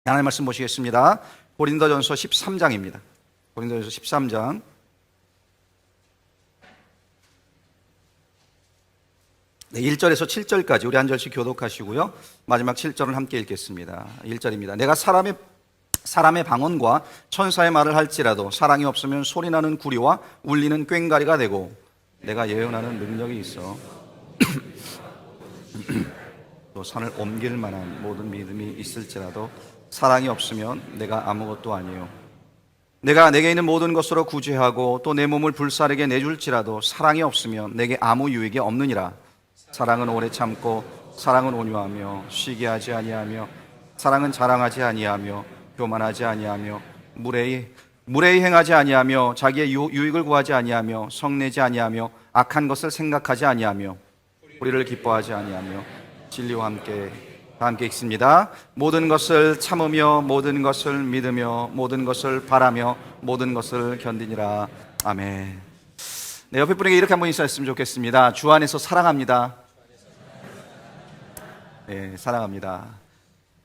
하나님 말씀 보시겠습니다. 고린도전서 13장입니다. 고린도전서 13장 1절에서 7절까지 우리 한 절씩 교독하시고요. 마지막 7절을 함께 읽겠습니다. 1절입니다. 내가 사람의 방언과 천사의 말을 할지라도 사랑이 없으면 소리나는 구리와 울리는 꽹과리가 되고 내가 예언하는 능력이 있어 또 산을 옮길 만한 모든 믿음이 있을지라도 사랑이 없으면 내가 아무것도 아니요 내가 내게 있는 모든 것으로 구제하고 또 내 몸을 불사르게 내줄지라도 사랑이 없으면 내게 아무 유익이 없느니라. 사랑은 오래 참고 사랑은 온유하며 쉬게 하지 아니하며 사랑은 자랑하지 아니하며 교만하지 아니하며 무례히 행하지 아니하며 자기의 유익을 구하지 아니하며 성내지 아니하며 악한 것을 생각하지 아니하며 우리를 기뻐하지 아니하며 진리와 함께 읽습니다. 모든 것을 참으며 모든 것을 믿으며 모든 것을 바라며 모든 것을 견디니라. 아멘. 네, 옆에 분에게 이렇게 한번 인사했으면 좋겠습니다. 주 안에서 사랑합니다. 네, 사랑합니다.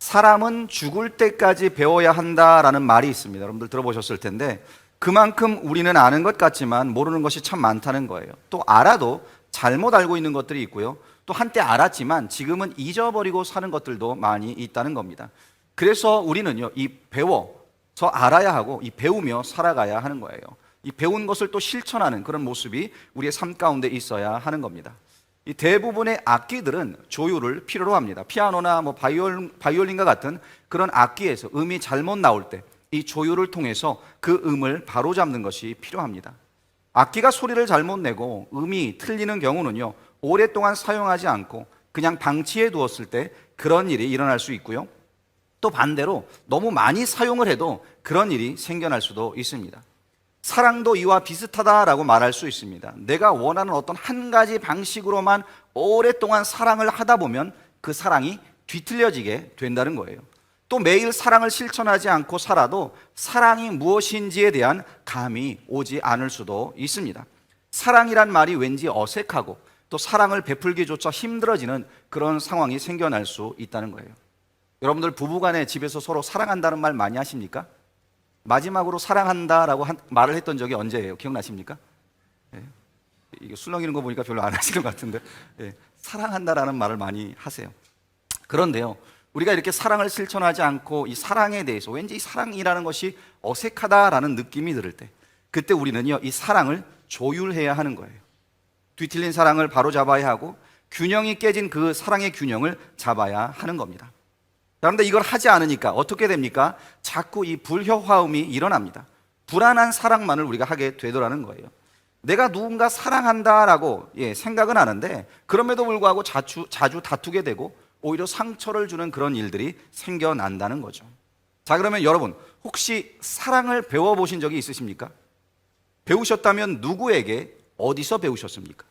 사람은 죽을 때까지 배워야 한다라는 말이 있습니다. 여러분들 들어보셨을 텐데 그만큼 우리는 아는 것 같지만 모르는 것이 참 많다는 거예요. 또 알아도 잘못 알고 있는 것들이 있고요. 또 한때 알았지만 지금은 잊어버리고 사는 것들도 많이 있다는 겁니다. 그래서 우리는요, 이 배워서 알아야 하고 이 배우며 살아가야 하는 거예요. 이 배운 것을 또 실천하는 그런 모습이 우리의 삶 가운데 있어야 하는 겁니다. 이 대부분의 악기들은 조율을 필요로 합니다. 피아노나 바이올린과 같은 그런 악기에서 음이 잘못 나올 때 이 조율을 통해서 그 음을 바로잡는 것이 필요합니다. 악기가 소리를 잘못 내고 음이 틀리는 경우는요, 오랫동안 사용하지 않고 그냥 방치해 두었을 때 그런 일이 일어날 수 있고요. 또 반대로 너무 많이 사용을 해도 그런 일이 생겨날 수도 있습니다. 사랑도 이와 비슷하다라고 말할 수 있습니다. 내가 원하는 어떤 한 가지 방식으로만 오랫동안 사랑을 하다 보면 그 사랑이 뒤틀려지게 된다는 거예요. 또 매일 사랑을 실천하지 않고 살아도 사랑이 무엇인지에 대한 감이 오지 않을 수도 있습니다. 사랑이란 말이 왠지 어색하고 또 사랑을 베풀기조차 힘들어지는 그런 상황이 생겨날 수 있다는 거예요. 여러분들 부부간에 집에서 서로 사랑한다는 말 많이 하십니까? 마지막으로 사랑한다라고 말을 했던 적이 언제예요? 기억나십니까? 예. 이게 술렁이는 거 보니까 별로 안 하시는 것 같은데, 예. 사랑한다라는 말을 많이 하세요. 그런데요, 우리가 이렇게 사랑을 실천하지 않고 이 사랑에 대해서 왠지 이 사랑이라는 것이 어색하다라는 느낌이 들을 때, 그때 우리는요, 이 사랑을 조율해야 하는 거예요. 뒤틀린 사랑을 바로 잡아야 하고 균형이 깨진 그 사랑의 균형을 잡아야 하는 겁니다. 그런데 이걸 하지 않으니까 어떻게 됩니까? 자꾸 이 불협화음이 일어납니다. 불안한 사랑만을 우리가 하게 되더라는 거예요. 내가 누군가 사랑한다라고 생각은 하는데 그럼에도 불구하고 자주 다투게 되고 오히려 상처를 주는 그런 일들이 생겨난다는 거죠. 자, 그러면 여러분 혹시 사랑을 배워보신 적이 있으십니까? 배우셨다면 누구에게 어디서 배우셨습니까?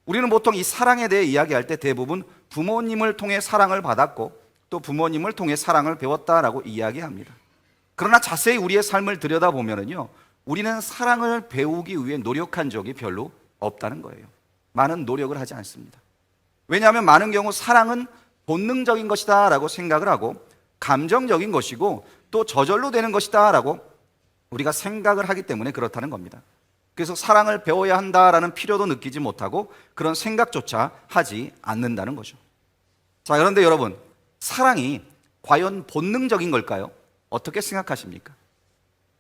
우리는 보통 이 사랑에 대해 이야기할 때 대부분 부모님을 통해 사랑을 받았고 또 부모님을 통해 사랑을 배웠다라고 이야기합니다. 그러나 자세히 우리의 삶을 들여다보면요, 우리는 사랑을 배우기 위해 노력한 적이 별로 없다는 거예요. 많은 노력을 하지 않습니다. 왜냐하면 많은 경우 사랑은 본능적인 것이다 라고 생각을 하고 감정적인 것이고 또 저절로 되는 것이다 라고 우리가 생각을 하기 때문에 그렇다는 겁니다. 그래서 사랑을 배워야 한다라는 필요도 느끼지 못하고 그런 생각조차 하지 않는다는 거죠. 자, 그런데 여러분, 사랑이 과연 본능적인 걸까요? 어떻게 생각하십니까?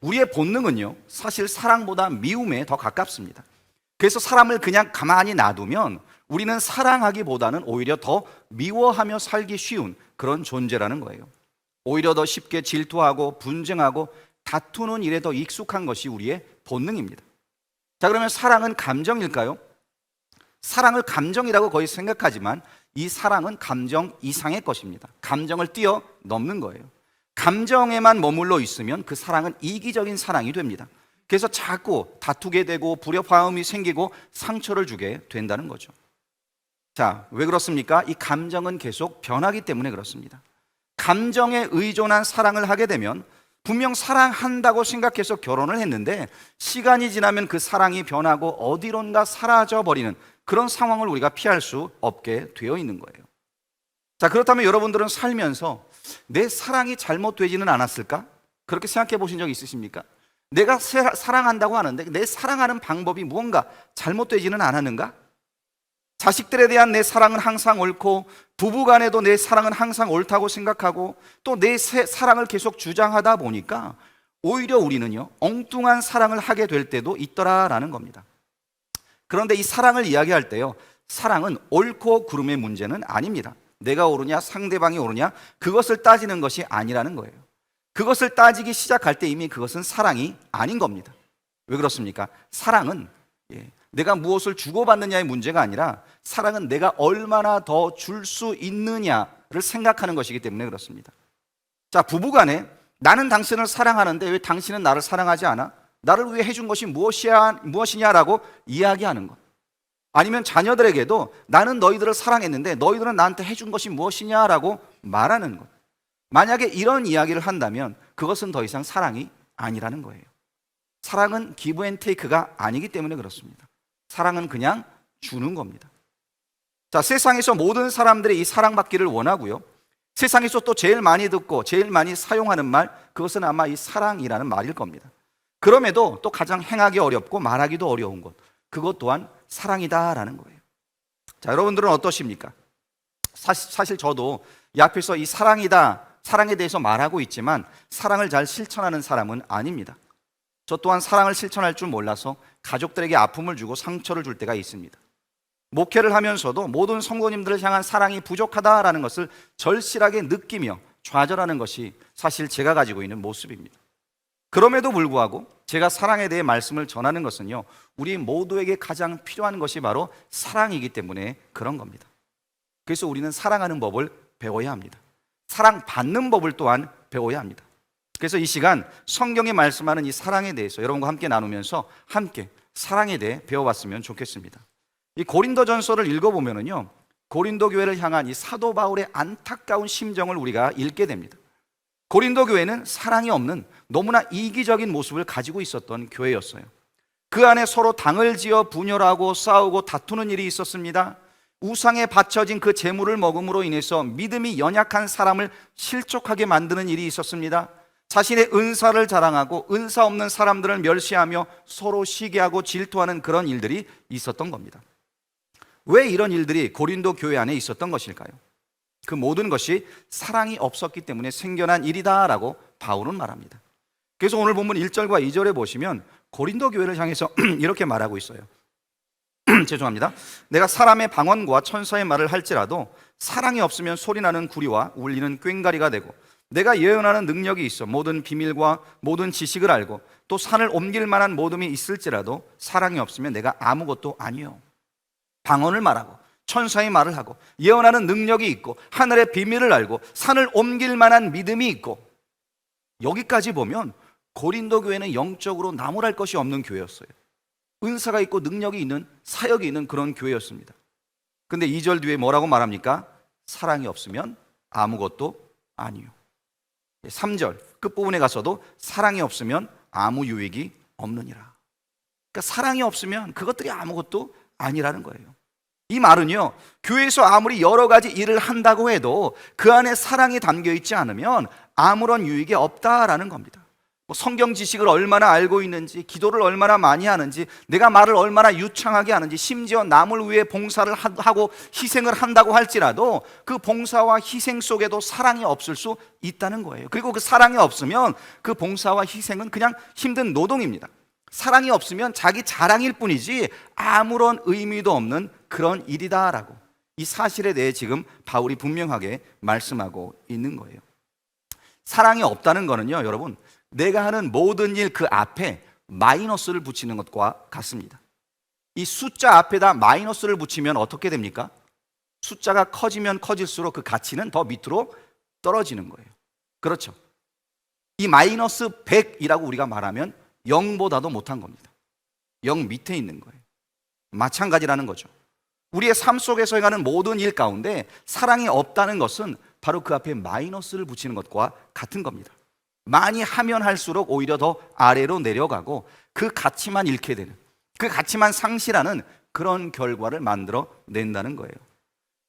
우리의 본능은요, 사실 사랑보다 미움에 더 가깝습니다. 그래서 사람을 그냥 가만히 놔두면 우리는 사랑하기보다는 오히려 더 미워하며 살기 쉬운 그런 존재라는 거예요. 오히려 더 쉽게 질투하고 분쟁하고 다투는 일에 더 익숙한 것이 우리의 본능입니다. 자, 그러면 사랑은 감정일까요? 사랑을 감정이라고 거의 생각하지만 이 사랑은 감정 이상의 것입니다. 감정을 뛰어넘는 거예요. 감정에만 머물러 있으면 그 사랑은 이기적인 사랑이 됩니다. 그래서 자꾸 다투게 되고 불협화음이 생기고 상처를 주게 된다는 거죠. 자, 왜 그렇습니까? 이 감정은 계속 변하기 때문에 그렇습니다. 감정에 의존한 사랑을 하게 되면 분명 사랑한다고 생각해서 결혼을 했는데 시간이 지나면 그 사랑이 변하고 어디론가 사라져 버리는 그런 상황을 우리가 피할 수 없게 되어 있는 거예요. 자, 그렇다면 여러분들은 살면서 내 사랑이 잘못되지는 않았을까? 그렇게 생각해 보신 적 있으십니까? 내가 사랑한다고 하는데 내 사랑하는 방법이 무언가 잘못되지는 않았는가? 자식들에 대한 내 사랑은 항상 옳고, 부부간에도 내 사랑은 항상 옳다고 생각하고, 또 내 사랑을 계속 주장하다 보니까 오히려 우리는요, 엉뚱한 사랑을 하게 될 때도 있더라라는 겁니다. 그런데 이 사랑을 이야기할 때요, 사랑은 옳고 그름의 문제는 아닙니다. 내가 옳으냐 상대방이 옳으냐 그것을 따지는 것이 아니라는 거예요. 그것을 따지기 시작할 때 이미 그것은 사랑이 아닌 겁니다. 왜 그렇습니까? 사랑은 내가 무엇을 주고받느냐의 문제가 아니라, 사랑은 내가 얼마나 더 줄 수 있느냐를 생각하는 것이기 때문에 그렇습니다. 자, 부부간에 나는 당신을 사랑하는데 왜 당신은 나를 사랑하지 않아? 나를 위해 해준 것이 무엇이냐라고 이야기하는 것. 아니면 자녀들에게도 나는 너희들을 사랑했는데 너희들은 나한테 해준 것이 무엇이냐라고 말하는 것. 만약에 이런 이야기를 한다면 그것은 더 이상 사랑이 아니라는 거예요. 사랑은 기브 앤 테이크가 아니기 때문에 그렇습니다. 사랑은 그냥 주는 겁니다. 자, 세상에서 모든 사람들이 이 사랑받기를 원하고요, 세상에서 또 제일 많이 듣고 제일 많이 사용하는 말, 그것은 아마 이 사랑이라는 말일 겁니다. 그럼에도 또 가장 행하기 어렵고 말하기도 어려운 것, 그것 또한 사랑이다라는 거예요. 자, 여러분들은 어떠십니까? 사실 저도 이 앞에서 이 사랑이다, 사랑에 대해서 말하고 있지만 사랑을 잘 실천하는 사람은 아닙니다. 저 또한 사랑을 실천할 줄 몰라서 가족들에게 아픔을 주고 상처를 줄 때가 있습니다. 목회를 하면서도 모든 성도님들을 향한 사랑이 부족하다라는 것을 절실하게 느끼며 좌절하는 것이 사실 제가 가지고 있는 모습입니다. 그럼에도 불구하고 제가 사랑에 대해 말씀을 전하는 것은요, 우리 모두에게 가장 필요한 것이 바로 사랑이기 때문에 그런 겁니다. 그래서 우리는 사랑하는 법을 배워야 합니다. 사랑받는 법을 또한 배워야 합니다. 그래서 이 시간 성경이 말씀하는 이 사랑에 대해서 여러분과 함께 나누면서 함께 사랑에 대해 배워봤으면 좋겠습니다. 이 고린도전서를 읽어보면은요, 고린도 교회를 향한 이 사도 바울의 안타까운 심정을 우리가 읽게 됩니다. 고린도 교회는 사랑이 없는 너무나 이기적인 모습을 가지고 있었던 교회였어요. 그 안에 서로 당을 지어 분열하고 싸우고 다투는 일이 있었습니다. 우상에 바쳐진 그 재물을 먹음으로 인해서 믿음이 연약한 사람을 실족하게 만드는 일이 있었습니다. 자신의 은사를 자랑하고 은사 없는 사람들을 멸시하며 서로 시기하고 질투하는 그런 일들이 있었던 겁니다. 왜 이런 일들이 고린도 교회 안에 있었던 것일까요? 그 모든 것이 사랑이 없었기 때문에 생겨난 일이다라고 바울은 말합니다. 그래서 오늘 본문 1절과 2절에 보시면 고린도 교회를 향해서 이렇게 말하고 있어요. 죄송합니다. 내가 사람의 방언과 천사의 말을 할지라도 사랑이 없으면 소리나는 구리와 울리는 꽹가리가 되고, 내가 예언하는 능력이 있어 모든 비밀과 모든 지식을 알고 또 산을 옮길 만한 모둠이 있을지라도 사랑이 없으면 내가 아무것도 아니요. 방언을 말하고 천사의 말을 하고 예언하는 능력이 있고 하늘의 비밀을 알고 산을 옮길 만한 믿음이 있고, 여기까지 보면 고린도 교회는 영적으로 나무랄 것이 없는 교회였어요. 은사가 있고 능력이 있는, 사역이 있는 그런 교회였습니다. 근데 2절 뒤에 뭐라고 말합니까? 사랑이 없으면 아무것도 아니요. 3절 끝부분에 가서도 사랑이 없으면 아무 유익이 없느니라. 그러니까 사랑이 없으면 그것들이 아무것도 아니라는 거예요. 이 말은요, 교회에서 아무리 여러 가지 일을 한다고 해도 그 안에 사랑이 담겨 있지 않으면 아무런 유익이 없다라는 겁니다. 성경 지식을 얼마나 알고 있는지, 기도를 얼마나 많이 하는지, 내가 말을 얼마나 유창하게 하는지, 심지어 남을 위해 봉사를 하고 희생을 한다고 할지라도 그 봉사와 희생 속에도 사랑이 없을 수 있다는 거예요. 그리고 그 사랑이 없으면 그 봉사와 희생은 그냥 힘든 노동입니다. 사랑이 없으면 자기 자랑일 뿐이지 아무런 의미도 없는 그런 일이다라고, 이 사실에 대해 지금 바울이 분명하게 말씀하고 있는 거예요. 사랑이 없다는 거는요, 여러분, 내가 하는 모든 일 그 앞에 마이너스를 붙이는 것과 같습니다. 이 숫자 앞에다 마이너스를 붙이면 어떻게 됩니까? 숫자가 커지면 커질수록 그 가치는 더 밑으로 떨어지는 거예요. 그렇죠? 이 마이너스 100이라고 우리가 말하면 0보다도 못한 겁니다. 0 밑에 있는 거예요. 마찬가지라는 거죠. 우리의 삶 속에서 행하는 모든 일 가운데 사랑이 없다는 것은 바로 그 앞에 마이너스를 붙이는 것과 같은 겁니다. 많이 하면 할수록 오히려 더 아래로 내려가고 그 가치만 잃게 되는, 그 가치만 상실하는 그런 결과를 만들어 낸다는 거예요.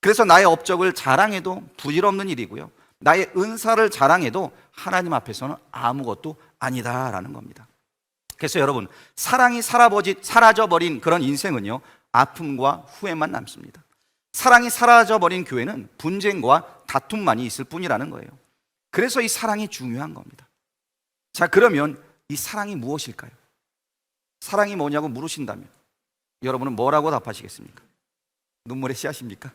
그래서 나의 업적을 자랑해도 부질없는 일이고요, 나의 은사를 자랑해도 하나님 앞에서는 아무것도 아니다라는 겁니다. 그래서 여러분, 사랑이 사라져버린 그런 인생은요, 아픔과 후회만 남습니다. 사랑이 사라져버린 교회는 분쟁과 다툼만이 있을 뿐이라는 거예요. 그래서 이 사랑이 중요한 겁니다. 자, 그러면 이 사랑이 무엇일까요? 사랑이 뭐냐고 물으신다면 여러분은 뭐라고 답하시겠습니까? 눈물의 씨앗입니까?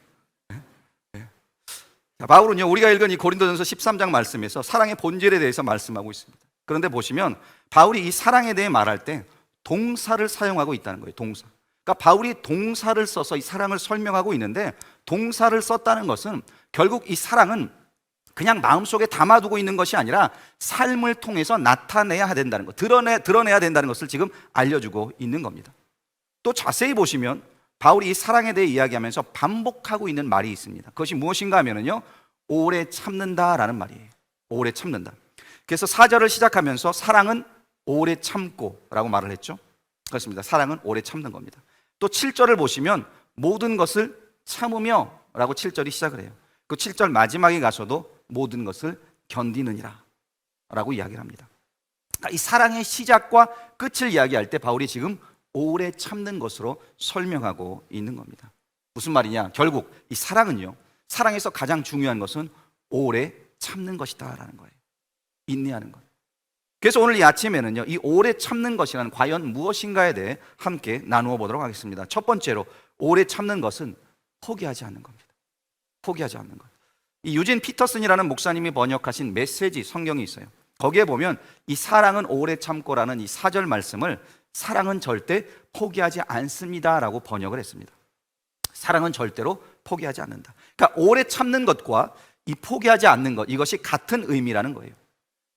자, 바울은요, 우리가 읽은 이 고린도전서 13장 말씀에서 사랑의 본질에 대해서 말씀하고 있습니다. 그런데 보시면 바울이 이 사랑에 대해 말할 때 동사를 사용하고 있다는 거예요. 동사. 그러니까 바울이 동사를 써서 이 사랑을 설명하고 있는데, 동사를 썼다는 것은 결국 이 사랑은 그냥 마음속에 담아두고 있는 것이 아니라 삶을 통해서 나타내야 된다는 것, 드러내야 된다는 것을 지금 알려주고 있는 겁니다. 또 자세히 보시면 바울이 이 사랑에 대해 이야기하면서 반복하고 있는 말이 있습니다. 그것이 무엇인가 하면요, 오래 참는다라는 말이에요. 오래 참는다. 그래서 4절을 시작하면서 사랑은 오래 참고 라고 말을 했죠. 그렇습니다. 사랑은 오래 참는 겁니다. 또 7절을 보시면 모든 것을 참으며 라고 7절이 시작을 해요. 그 7절 마지막에 가서도 모든 것을 견디느니라 라고 이야기를 합니다. 이 사랑의 시작과 끝을 이야기할 때 바울이 지금 오래 참는 것으로 설명하고 있는 겁니다. 무슨 말이냐? 결국 이 사랑은요, 사랑에서 가장 중요한 것은 오래 참는 것이다 라는 거예요. 인내하는 것. 그래서 오늘 이 아침에는요, 이 오래 참는 것이란 과연 무엇인가에 대해 함께 나누어 보도록 하겠습니다. 첫 번째로, 오래 참는 것은 포기하지 않는 겁니다. 포기하지 않는 것. 이 유진 피터슨이라는 목사님이 번역하신 메시지 성경이 있어요. 거기에 보면 이 사랑은 오래 참고라는 이 4절 말씀을 사랑은 절대 포기하지 않습니다라고 번역을 했습니다. 사랑은 절대로 포기하지 않는다. 그러니까 오래 참는 것과 이 포기하지 않는 것, 이것이 같은 의미라는 거예요.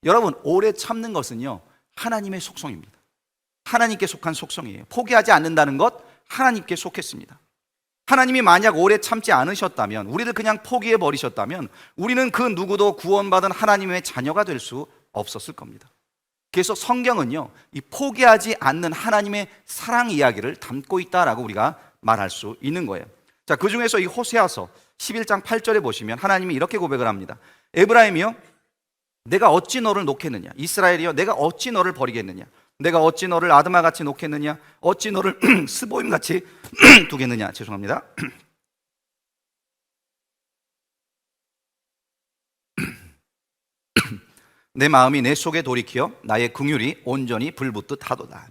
여러분, 오래 참는 것은요, 하나님의 속성입니다. 하나님께 속한 속성이에요. 포기하지 않는다는 것, 하나님께 속했습니다. 하나님이 만약 오래 참지 않으셨다면, 우리를 그냥 포기해 버리셨다면 우리는 그 누구도 구원받은 하나님의 자녀가 될 수 없었을 겁니다. 그래서 성경은요, 이 포기하지 않는 하나님의 사랑 이야기를 담고 있다라고 우리가 말할 수 있는 거예요. 자, 그 중에서 이 호세아서 11장 8절에 보시면 하나님이 이렇게 고백을 합니다. 에브라임이요, 내가 어찌 너를 놓겠느냐? 이스라엘이요, 내가 어찌 너를 버리겠느냐? 내가 어찌 너를 아드마같이 놓겠느냐? 어찌 너를 스보임같이 두겠느냐? 죄송합니다. 내 마음이 내 속에 돌이키어 나의 긍휼이 온전히 불붙듯 하도다.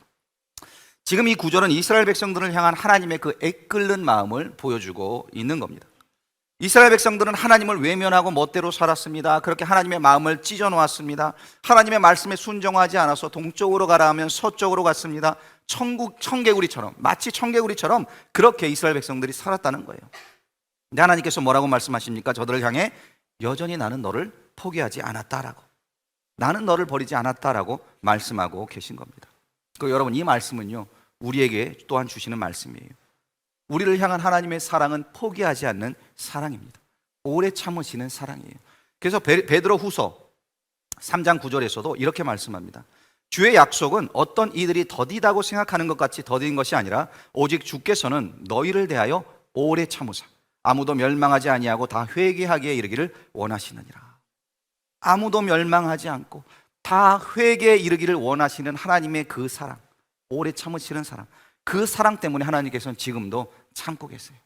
지금 이 구절은 이스라엘 백성들을 향한 하나님의 그 애끓는 마음을 보여주고 있는 겁니다. 이스라엘 백성들은 하나님을 외면하고 멋대로 살았습니다. 그렇게 하나님의 마음을 찢어놓았습니다. 하나님의 말씀에 순종하지 않아서 동쪽으로 가라 하면 서쪽으로 갔습니다. 청개구리처럼, 마치 청개구리처럼 그렇게 이스라엘 백성들이 살았다는 거예요. 근데 하나님께서 뭐라고 말씀하십니까? 저들을 향해 여전히 나는 너를 포기하지 않았다라고, 나는 너를 버리지 않았다라고 말씀하고 계신 겁니다. 그 여러분, 이 말씀은요, 우리에게 또한 주시는 말씀이에요. 우리를 향한 하나님의 사랑은 포기하지 않는 사랑입니다. 오래 참으시는 사랑이에요. 그래서 베드로 후서 3장 9절에서도 이렇게 말씀합니다. 주의 약속은 어떤 이들이 더디다고 생각하는 것 같이 더딘 것이 아니라 오직 주께서는 너희를 대하여 오래 참으사 아무도 멸망하지 아니하고 다 회개하기에 이르기를 원하시느니라. 아무도 멸망하지 않고 다 회개에 이르기를 원하시는 하나님의 그 사랑, 오래 참으시는 사랑, 그 사랑 때문에 하나님께서는 지금도 참고 계세요.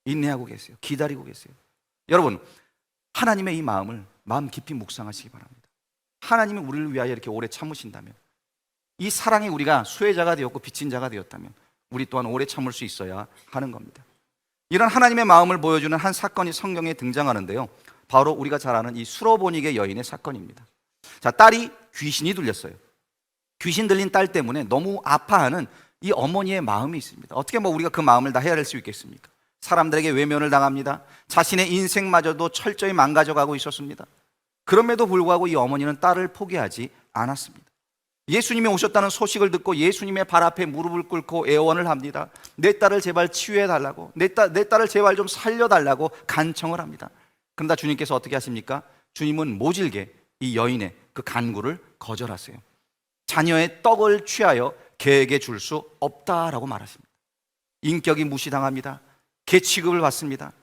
인내하고 계세요. 기다리고 계세요. 여러분, 하나님의 이 마음을 마음 깊이 묵상하시기 바랍니다. 하나님이 우리를 위하여 이렇게 오래 참으신다면, 이 사랑에 우리가 수혜자가 되었고 빚진 자가 되었다면 우리 또한 오래 참을 수 있어야 하는 겁니다. 이런 하나님의 마음을 보여주는 한 사건이 성경에 등장하는데요, 바로 우리가 잘 아는 이 수로보니게 여인의 사건입니다. 자, 딸이 귀신이 들렸어요. 귀신 들린 딸 때문에 너무 아파하는 이 어머니의 마음이 있습니다. 어떻게 우리가 그 마음을 다 헤아릴 수 있겠습니까? 사람들에게 외면을 당합니다. 자신의 인생마저도 철저히 망가져가고 있었습니다. 그럼에도 불구하고 이 어머니는 딸을 포기하지 않았습니다. 예수님이 오셨다는 소식을 듣고 예수님의 발 앞에 무릎을 꿇고 애원을 합니다. 내 딸을 제발 치유해달라고, 내 딸을 제발 좀 살려달라고 간청을 합니다. 그런데 주님께서 어떻게 하십니까? 주님은 모질게 이 여인의 그 간구를 거절하세요. 자녀의 떡을 취하여 개에게 줄 수 없다라고 말하십니다. 인격이 무시당합니다. 개 취급을 받습니다.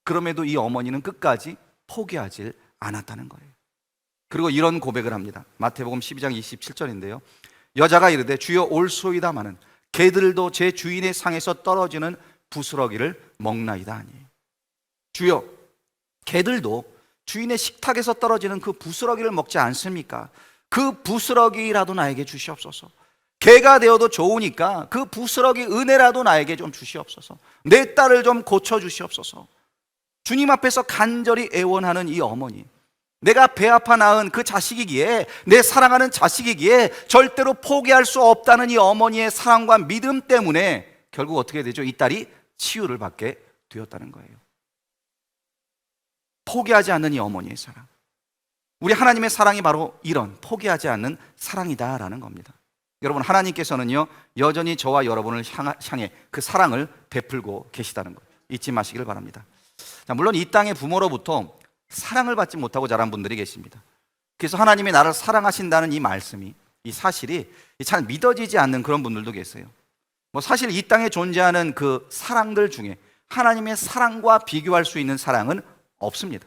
그럼에도 이 어머니는 끝까지 포기하지 않았다는 거예요. 그리고 이런 고백을 합니다. 마태복음 12장 27절인데요. 여자가 이르되 주여 올소이다마는 개들도 제 주인의 상에서 떨어지는 부스러기를 먹나이다 하니. 주여, 개들도 주인의 식탁에서 떨어지는 그 부스러기를 먹지 않습니까? 그 부스러기라도 나에게 주시옵소서. 개가 되어도 좋으니까 그 부스러기 은혜라도 나에게 좀 주시옵소서. 내 딸을 좀 고쳐주시옵소서. 주님 앞에서 간절히 애원하는 이 어머니, 내가 배 아파 낳은 그 자식이기에, 내 사랑하는 자식이기에 절대로 포기할 수 없다는 이 어머니의 사랑과 믿음 때문에 결국 어떻게 되죠? 이 딸이 치유를 받게 되었다는 거예요. 포기하지 않는 이 어머니의 사랑, 우리 하나님의 사랑이 바로 이런 포기하지 않는 사랑이다라는 겁니다. 여러분, 하나님께서는요 여전히 저와 여러분을 향해 그 사랑을 베풀고 계시다는 것 잊지 마시길 바랍니다. 자, 물론 이 땅의 부모로부터 사랑을 받지 못하고 자란 분들이 계십니다. 그래서 하나님이 나를 사랑하신다는 이 말씀이, 이 사실이 잘 믿어지지 않는 그런 분들도 계세요. 사실 이 땅에 존재하는 그 사랑들 중에 하나님의 사랑과 비교할 수 있는 사랑은 없습니다.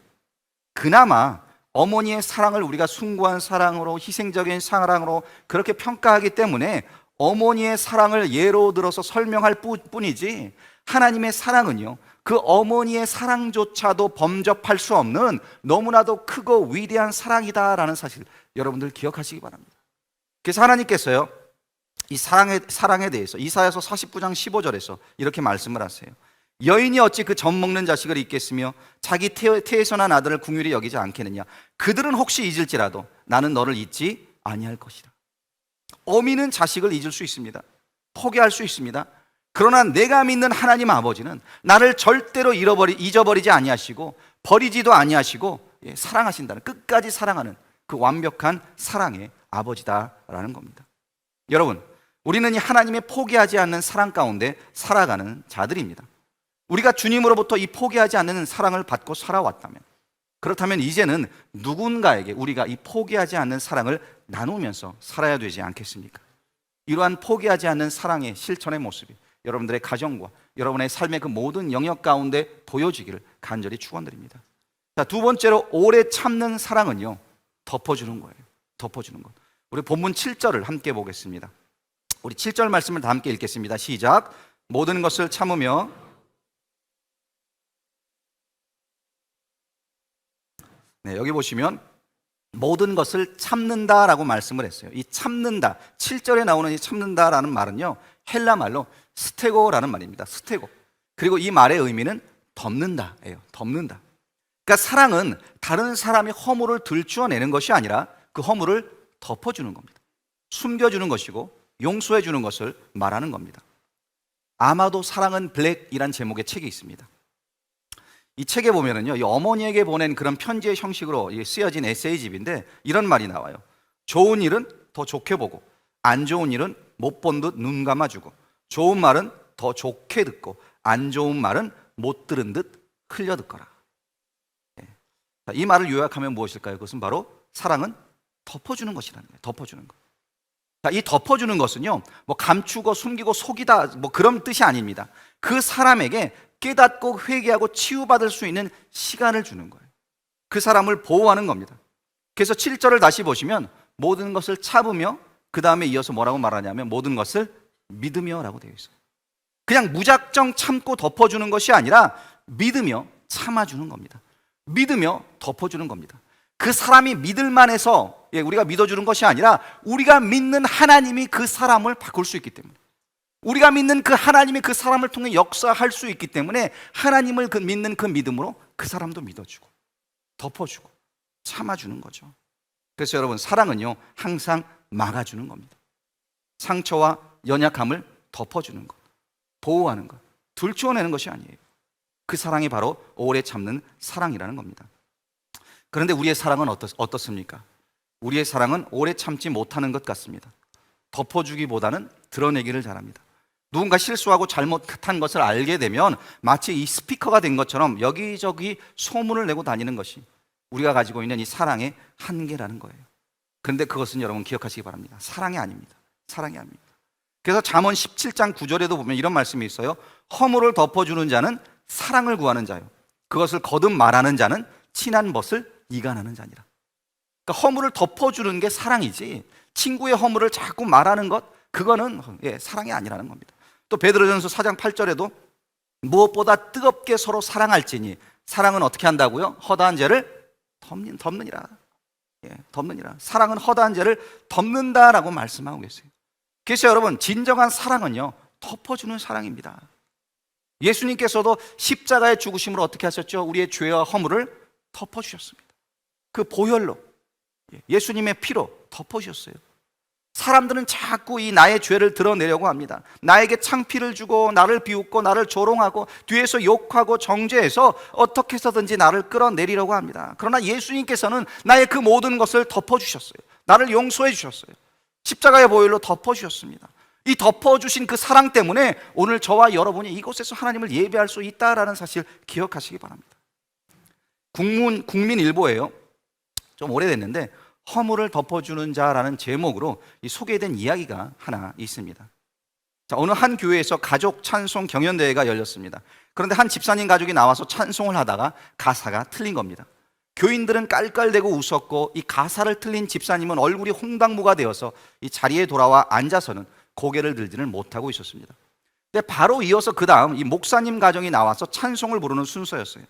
그나마 어머니의 사랑을 우리가 숭고한 사랑으로, 희생적인 사랑으로 그렇게 평가하기 때문에 어머니의 사랑을 예로 들어서 설명할 뿐이지, 하나님의 사랑은요 그 어머니의 사랑조차도 범접할 수 없는 너무나도 크고 위대한 사랑이다라는 사실 여러분들 기억하시기 바랍니다. 그래서 하나님께서요 이 사랑에 대해서 이사야서 49장 15절에서 이렇게 말씀을 하세요. 여인이 어찌 그 젖 먹는 자식을 잊겠으며 자기 태에서 난 아들을 긍휼히 여기지 않겠느냐. 그들은 혹시 잊을지라도 나는 너를 잊지 아니할 것이다. 어미는 자식을 잊을 수 있습니다. 포기할 수 있습니다. 그러나 내가 믿는 하나님 아버지는 나를 절대로 잊어버리지 아니하시고 버리지도 아니하시고 사랑하신다는, 끝까지 사랑하는 그 완벽한 사랑의 아버지다라는 겁니다. 여러분, 우리는 이 하나님의 포기하지 않는 사랑 가운데 살아가는 자들입니다. 우리가 주님으로부터 이 포기하지 않는 사랑을 받고 살아왔다면, 그렇다면 이제는 누군가에게 우리가 이 포기하지 않는 사랑을 나누면서 살아야 되지 않겠습니까? 이러한 포기하지 않는 사랑의 실천의 모습이 여러분들의 가정과 여러분의 삶의 그 모든 영역 가운데 보여지기를 간절히 축원드립니다. 자, 두 번째로 오래 참는 사랑은요 덮어주는 거예요. 덮어주는 것. 우리 본문 7절을 함께 보겠습니다. 우리 7절 말씀을 다 함께 읽겠습니다. 시작. 모든 것을 참으며 여기 보시면 모든 것을 참는다라고 말씀을 했어요. 이 참는다, 7절에 나오는 이 참는다라는 말은요 헬라 말로 스테고라는 말입니다. 스테고. 그리고 이 말의 의미는 덮는다예요. 덮는다. 그러니까 사랑은 다른 사람의 허물을 들추어내는 것이 아니라 그 허물을 덮어주는 겁니다. 숨겨주는 것이고 용서해 주는 것을 말하는 겁니다. 아마도 사랑은 블랙이란 제목의 책이 있습니다. 이 책에 보면은요, 이 어머니에게 보낸 그런 편지의 형식으로 쓰여진 에세이집인데 이런 말이 나와요. 좋은 일은 더 좋게 보고, 안 좋은 일은 못 본 듯 눈 감아주고, 좋은 말은 더 좋게 듣고, 안 좋은 말은 못 들은 듯 흘려 듣거라. 이 말을 요약하면 무엇일까요? 그것은 바로 사랑은 덮어주는 것이라는 거예요. 덮어주는 것. 이 덮어주는 것은요, 감추고 숨기고 속이다 그런 뜻이 아닙니다. 그 사람에게 깨닫고 회개하고 치유받을 수 있는 시간을 주는 거예요. 그 사람을 보호하는 겁니다. 그래서 7절을 다시 보시면 모든 것을 참으며, 그 다음에 이어서 뭐라고 말하냐면 모든 것을 믿으며 라고 되어 있어요. 그냥 무작정 참고 덮어주는 것이 아니라 믿으며 참아주는 겁니다. 믿으며 덮어주는 겁니다. 그 사람이 믿을만해서 우리가 믿어주는 것이 아니라 우리가 믿는 하나님이 그 사람을 바꿀 수 있기 때문에, 우리가 믿는 그 하나님이 그 사람을 통해 역사할 수 있기 때문에 하나님을 믿는 그 믿음으로 그 사람도 믿어주고 덮어주고 참아주는 거죠. 그래서 여러분, 사랑은요 항상 막아주는 겁니다. 상처와 연약함을 덮어주는 것, 보호하는 것, 들추어내는 것이 아니에요. 그 사랑이 바로 오래 참는 사랑이라는 겁니다. 그런데 우리의 사랑은 어떻습니까? 우리의 사랑은 오래 참지 못하는 것 같습니다. 덮어주기보다는 드러내기를 잘합니다. 누군가 실수하고 잘못한 것을 알게 되면 마치 이 스피커가 된 것처럼 여기저기 소문을 내고 다니는 것이 우리가 가지고 있는 이 사랑의 한계라는 거예요. 그런데 그것은 여러분 기억하시기 바랍니다. 사랑이 아닙니다. 사랑이 아닙니다. 그래서 잠언 17장 9절에도 보면 이런 말씀이 있어요. 허물을 덮어주는 자는 사랑을 구하는 자요, 그것을 거듭 말하는 자는 친한 벗을 이간하는 자니라. 그러니까 허물을 덮어주는 게 사랑이지, 친구의 허물을 자꾸 말하는 것, 그거는 사랑이 아니라는 겁니다. 또 베드로전서 4장 8절에도 무엇보다 뜨겁게 서로 사랑할지니 사랑은 어떻게 한다고요? 허다한 죄를 덮느니라. 덮느니라. 사랑은 허다한 죄를 덮는다라고 말씀하고 계세요. 그래서 여러분, 진정한 사랑은요, 덮어주는 사랑입니다. 예수님께서도 십자가의 죽으심으로 어떻게 하셨죠? 우리의 죄와 허물을 덮어주셨습니다. 그 보혈로, 예수님의 피로 덮어주셨어요. 사람들은 자꾸 이 나의 죄를 드러내려고 합니다. 나에게 창피를 주고 나를 비웃고 나를 조롱하고 뒤에서 욕하고 정죄해서 어떻게 해서든지 나를 끌어내리려고 합니다. 그러나 예수님께서는 나의 그 모든 것을 덮어주셨어요. 나를 용서해 주셨어요. 십자가의 보혈로 덮어주셨습니다. 이 덮어주신 그 사랑 때문에 오늘 저와 여러분이 이곳에서 하나님을 예배할 수 있다라는 사실 기억하시기 바랍니다. 국민일보예요. 좀 오래됐는데 허물을 덮어주는 자라는 제목으로 소개된 이야기가 하나 있습니다. 자, 어느 한 교회에서 가족 찬송 경연대회가 열렸습니다. 그런데 한 집사님 가족이 나와서 찬송을 하다가 가사가 틀린 겁니다. 교인들은 깔깔대고 웃었고 이 가사를 틀린 집사님은 얼굴이 홍당무가 되어서 이 자리에 돌아와 앉아서는 고개를 들지는 못하고 있었습니다. 근데 바로 이어서 그 다음 이 목사님 가정이 나와서 찬송을 부르는 순서였어요.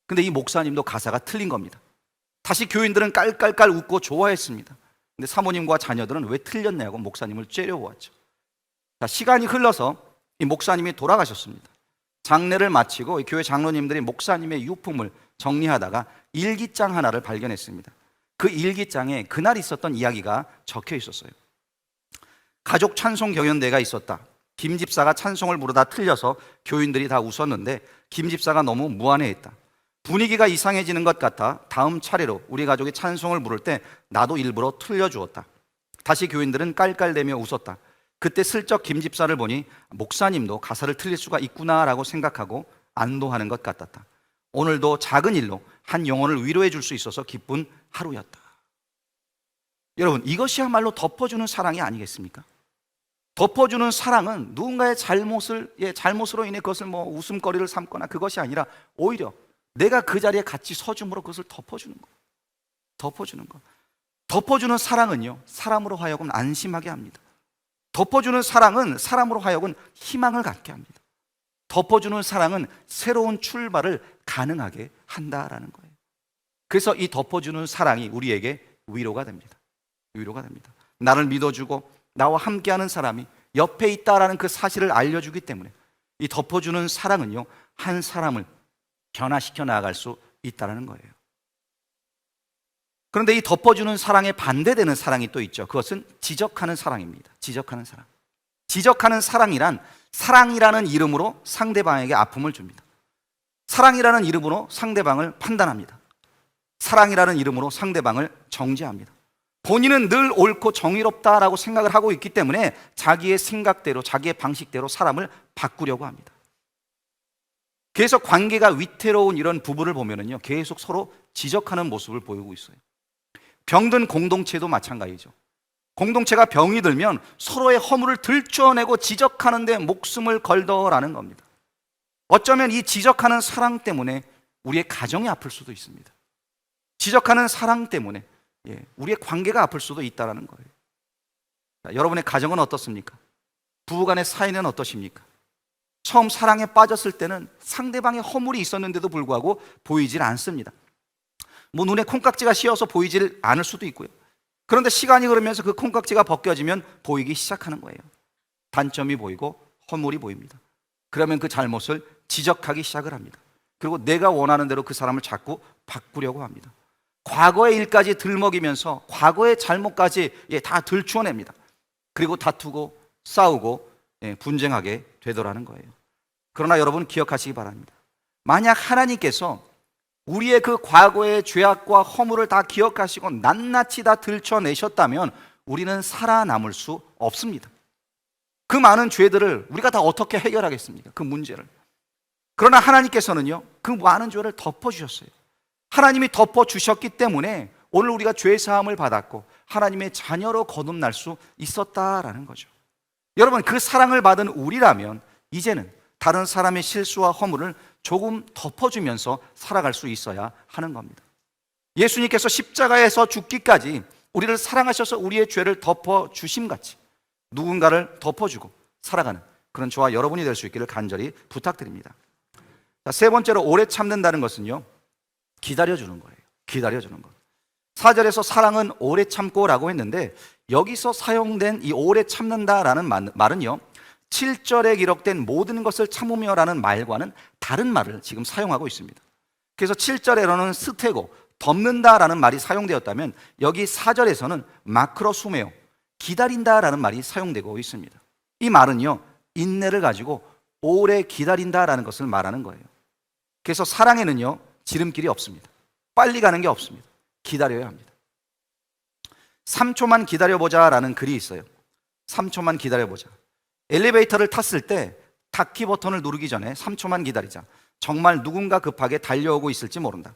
근데 이 목사님도 가사가 틀린 겁니다. 다시 교인들은 깔깔깔 웃고 좋아했습니다. 근데 사모님과 자녀들은 왜 틀렸냐고 목사님을 째려보았죠. 자, 시간이 흘러서 이 목사님이 돌아가셨습니다. 장례를 마치고 이 교회 장로님들이 목사님의 유품을 정리하다가 일기장 하나를 발견했습니다. 그 일기장에 그날 있었던 이야기가 적혀 있었어요. 가족 찬송 경연대회가 있었다. 김 집사가 찬송을 부르다 틀려서 교인들이 다 웃었는데 김 집사가 너무 무안해했다. 분위기가 이상해지는 것 같아 다음 차례로 우리 가족이 찬송을 부를 때 나도 일부러 틀려주었다. 다시 교인들은 깔깔대며 웃었다. 그때 슬쩍 김 집사를 보니 목사님도 가사를 틀릴 수가 있구나라고 생각하고 안도하는 것 같았다. 오늘도 작은 일로 한 영혼을 위로해 줄 수 있어서 기쁜 하루였다. 여러분, 이것이야말로 덮어주는 사랑이 아니겠습니까? 덮어주는 사랑은 누군가의 잘못으로 인해 그것을 웃음거리를 삼거나 그것이 아니라 오히려 내가 그 자리에 같이 서줌으로 그것을 덮어주는 거. 덮어주는 거. 덮어주는 사랑은요, 사람으로 하여금 안심하게 합니다. 덮어주는 사랑은 사람으로 하여금 희망을 갖게 합니다. 덮어주는 사랑은 새로운 출발을 가능하게 한다라는 거예요. 그래서 이 덮어주는 사랑이 우리에게 위로가 됩니다. 위로가 됩니다. 나를 믿어주고 나와 함께하는 사람이 옆에 있다라는 그 사실을 알려주기 때문에 이 덮어주는 사랑은요, 한 사람을 변화시켜 나아갈 수 있다는 거예요. 그런데 이 덮어주는 사랑에 반대되는 사랑이 또 있죠. 그것은 지적하는 사랑입니다. 지적하는 사랑. 지적하는 사랑이란 사랑이라는 이름으로 상대방에게 아픔을 줍니다. 사랑이라는 이름으로 상대방을 판단합니다. 사랑이라는 이름으로 상대방을 정죄합니다. 본인은 늘 옳고 정의롭다라고 생각을 하고 있기 때문에 자기의 생각대로, 자기의 방식대로 사람을 바꾸려고 합니다. 그래서 관계가 위태로운 이런 부부를 보면은요, 계속 서로 지적하는 모습을 보이고 있어요. 병든 공동체도 마찬가지죠. 공동체가 병이 들면 서로의 허물을 들춰내고 지적하는데 목숨을 걸더라는 겁니다. 어쩌면 이 지적하는 사랑 때문에 우리의 가정이 아플 수도 있습니다. 지적하는 사랑 때문에 우리의 관계가 아플 수도 있다는 거예요. 자, 여러분의 가정은 어떻습니까? 부부간의 사이는 어떠십니까? 처음 사랑에 빠졌을 때는 상대방의 허물이 있었는데도 불구하고 보이질 않습니다. 눈에 콩깍지가 씌어서 보이질 않을 수도 있고요. 그런데 시간이 흐르면서 그 콩깍지가 벗겨지면 보이기 시작하는 거예요. 단점이 보이고 허물이 보입니다. 그러면 그 잘못을 지적하기 시작을 합니다. 그리고 내가 원하는 대로 그 사람을 자꾸 바꾸려고 합니다. 과거의 일까지 들먹이면서 과거의 잘못까지 다 들추어냅니다. 그리고 다투고 싸우고 분쟁하게 되더라는 거예요. 그러나 여러분 기억하시기 바랍니다. 만약 하나님께서 우리의 그 과거의 죄악과 허물을 다 기억하시고 낱낱이 다 들춰내셨다면 우리는 살아남을 수 없습니다. 그 많은 죄들을 우리가 다 어떻게 해결하겠습니까? 그 문제를. 그러나 하나님께서는요, 그 많은 죄를 덮어주셨어요. 하나님이 덮어주셨기 때문에 오늘 우리가 죄 사함을 받았고 하나님의 자녀로 거듭날 수 있었다라는 거죠. 여러분, 그 사랑을 받은 우리라면 이제는 다른 사람의 실수와 허물을 조금 덮어주면서 살아갈 수 있어야 하는 겁니다. 예수님께서 십자가에서 죽기까지 우리를 사랑하셔서 우리의 죄를 덮어주심같이 누군가를 덮어주고 살아가는 그런 저와 여러분이 될 수 있기를 간절히 부탁드립니다. 자, 세 번째로 오래 참는다는 것은요, 기다려주는 거예요. 기다려주는 것. 4절에서 사랑은 오래 참고라고 했는데 여기서 사용된 이 오래 참는다라는 말은요, 7절에 기록된 모든 것을 참으며라는 말과는 다른 말을 지금 사용하고 있습니다. 그래서 7절에는 스테고, 덮는다라는 말이 사용되었다면 여기 4절에서는 마크로수메오, 기다린다라는 말이 사용되고 있습니다. 이 말은요, 인내를 가지고 오래 기다린다라는 것을 말하는 거예요. 그래서 사랑에는요, 지름길이 없습니다. 빨리 가는 게 없습니다. 기다려야 합니다. 3초만 기다려보자라는 글이 있어요. 3초만 기다려보자. 엘리베이터를 탔을 때 닫기 버튼을 누르기 전에 3초만 기다리자. 정말 누군가 급하게 달려오고 있을지 모른다.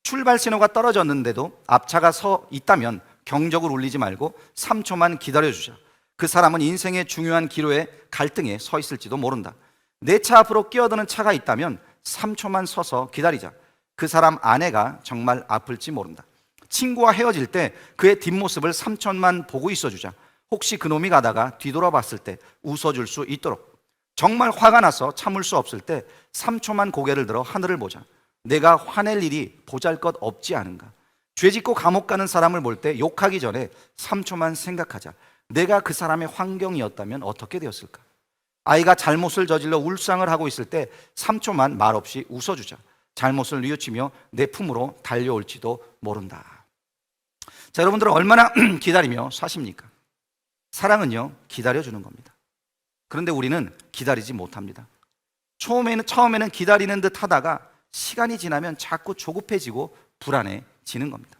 출발 신호가 떨어졌는데도 앞차가 서 있다면 경적을 울리지 말고 3초만 기다려주자. 그 사람은 인생의 중요한 기로에 갈등에 서 있을지도 모른다. 내 차 앞으로 끼어드는 차가 있다면 3초만 서서 기다리자. 그 사람 아내가 정말 아플지 모른다. 친구와 헤어질 때 그의 뒷모습을 3초만 보고 있어주자. 혹시 그놈이 가다가 뒤돌아봤을 때 웃어줄 수 있도록. 정말 화가 나서 참을 수 없을 때 3초만 고개를 들어 하늘을 보자. 내가 화낼 일이 보잘것 없지 않은가. 죄짓고 감옥 가는 사람을 볼 때 욕하기 전에 3초만 생각하자. 내가 그 사람의 환경이었다면 어떻게 되었을까. 아이가 잘못을 저질러 울상을 하고 있을 때 3초만 말없이 웃어주자. 잘못을 뉘우치며 내 품으로 달려올지도 모른다. 자, 여러분들은 얼마나 기다리며 사십니까? 사랑은요, 기다려주는 겁니다. 그런데 우리는 기다리지 못합니다. 처음에는 기다리는 듯 하다가 시간이 지나면 자꾸 조급해지고 불안해지는 겁니다.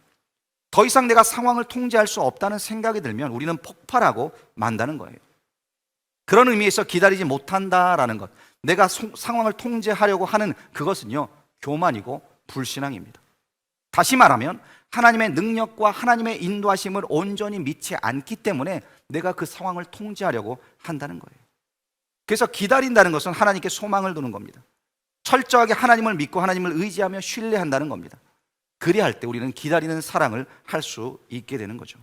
더 이상 내가 상황을 통제할 수 없다는 생각이 들면 우리는 폭발하고 만다는 거예요. 그런 의미에서 기다리지 못한다라는 것, 내가 상황을 통제하려고 하는 그것은요, 교만이고 불신앙입니다. 다시 말하면 하나님의 능력과 하나님의 인도하심을 온전히 믿지 않기 때문에 내가 그 상황을 통제하려고 한다는 거예요. 그래서 기다린다는 것은 하나님께 소망을 두는 겁니다. 철저하게 하나님을 믿고 하나님을 의지하며 신뢰한다는 겁니다. 그리할 때 우리는 기다리는 사랑을 할 수 있게 되는 거죠.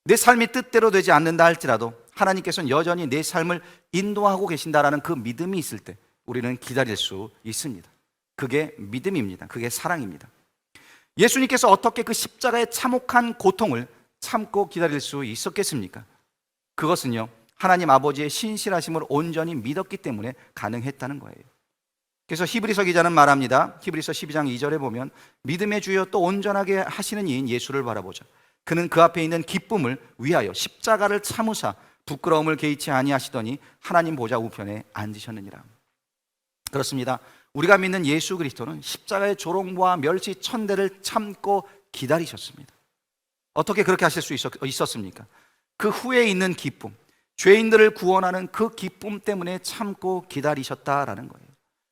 내 삶이 뜻대로 되지 않는다 할지라도 하나님께서는 여전히 내 삶을 인도하고 계신다라는 그 믿음이 있을 때 우리는 기다릴 수 있습니다. 그게 믿음입니다. 그게 사랑입니다. 예수님께서 어떻게 그 십자가의 참혹한 고통을 참고 기다릴 수 있었겠습니까? 그것은요, 하나님 아버지의 신실하심을 온전히 믿었기 때문에 가능했다는 거예요. 그래서 히브리서 기자는 말합니다. 히브리서 12장 2절에 보면 믿음의 주여 또 온전하게 하시는 이인 예수를 바라보자. 그는 그 앞에 있는 기쁨을 위하여 십자가를 참으사 부끄러움을 개의치 아니하시더니 하나님 보좌 우편에 앉으셨느니라. 그렇습니다. 우리가 믿는 예수 그리스도는 십자가의 조롱과 멸시 천대를 참고 기다리셨습니다. 어떻게 그렇게 하실 수 있었습니까? 그 후에 있는 기쁨, 죄인들을 구원하는 그 기쁨 때문에 참고 기다리셨다라는 거예요.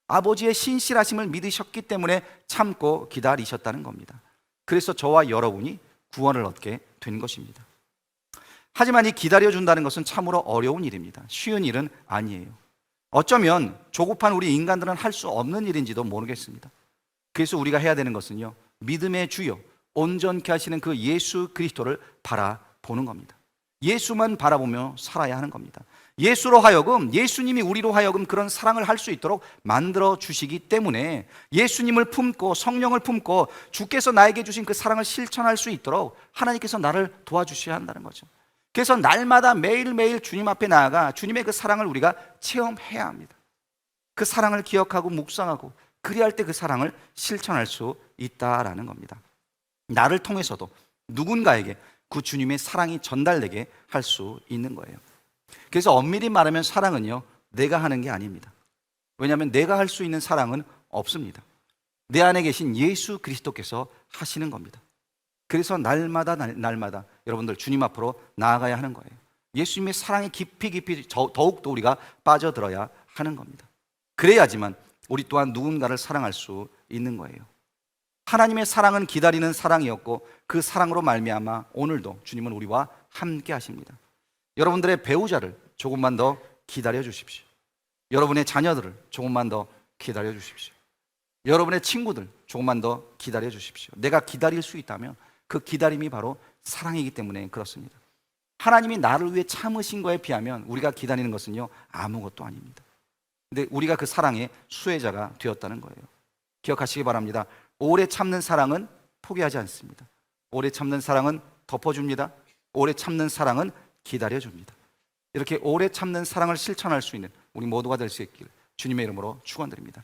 아버지의 신실하심을 믿으셨기 때문에 참고 기다리셨다는 겁니다. 그래서 저와 여러분이 구원을 얻게 된 것입니다. 하지만 이 기다려준다는 것은 참으로 어려운 일입니다. 쉬운 일은 아니에요. 어쩌면 조급한 우리 인간들은 할 수 없는 일인지도 모르겠습니다. 그래서 우리가 해야 되는 것은요, 믿음의 주요 온전케 하시는 그 예수 그리스도를 바라보는 겁니다. 예수만 바라보며 살아야 하는 겁니다. 예수로 하여금, 예수님이 우리로 하여금 그런 사랑을 할 수 있도록 만들어 주시기 때문에 예수님을 품고 성령을 품고 주께서 나에게 주신 그 사랑을 실천할 수 있도록 하나님께서 나를 도와주셔야 한다는 거죠. 그래서 날마다 매일매일 주님 앞에 나아가 주님의 그 사랑을 우리가 체험해야 합니다. 그 사랑을 기억하고 묵상하고 그리할 때 그 사랑을 실천할 수 있다라는 겁니다. 나를 통해서도 누군가에게 그 주님의 사랑이 전달되게 할 수 있는 거예요. 그래서 엄밀히 말하면 사랑은요, 내가 하는 게 아닙니다. 왜냐하면 내가 할 수 있는 사랑은 없습니다. 내 안에 계신 예수 그리스도께서 하시는 겁니다. 그래서 날마다 여러분들 주님 앞으로 나아가야 하는 거예요. 예수님의 사랑에 깊이 더욱더 우리가 빠져들어야 하는 겁니다. 그래야지만 우리 또한 누군가를 사랑할 수 있는 거예요. 하나님의 사랑은 기다리는 사랑이었고 그 사랑으로 말미암아 오늘도 주님은 우리와 함께 하십니다. 여러분들의 배우자를 조금만 더 기다려 주십시오. 여러분의 자녀들을 조금만 더 기다려 주십시오. 여러분의 친구들 조금만 더 기다려 주십시오. 내가 기다릴 수 있다면 그 기다림이 바로 사랑이기 때문에 그렇습니다. 하나님이 나를 위해 참으신 거에 비하면 우리가 기다리는 것은요 아무것도 아닙니다. 근데 우리가 그 사랑의 수혜자가 되었다는 거예요. 기억하시기 바랍니다. 오래 참는 사랑은 포기하지 않습니다. 오래 참는 사랑은 덮어줍니다. 오래 참는 사랑은 기다려줍니다. 이렇게 오래 참는 사랑을 실천할 수 있는 우리 모두가 될 수 있기를 주님의 이름으로 축원드립니다.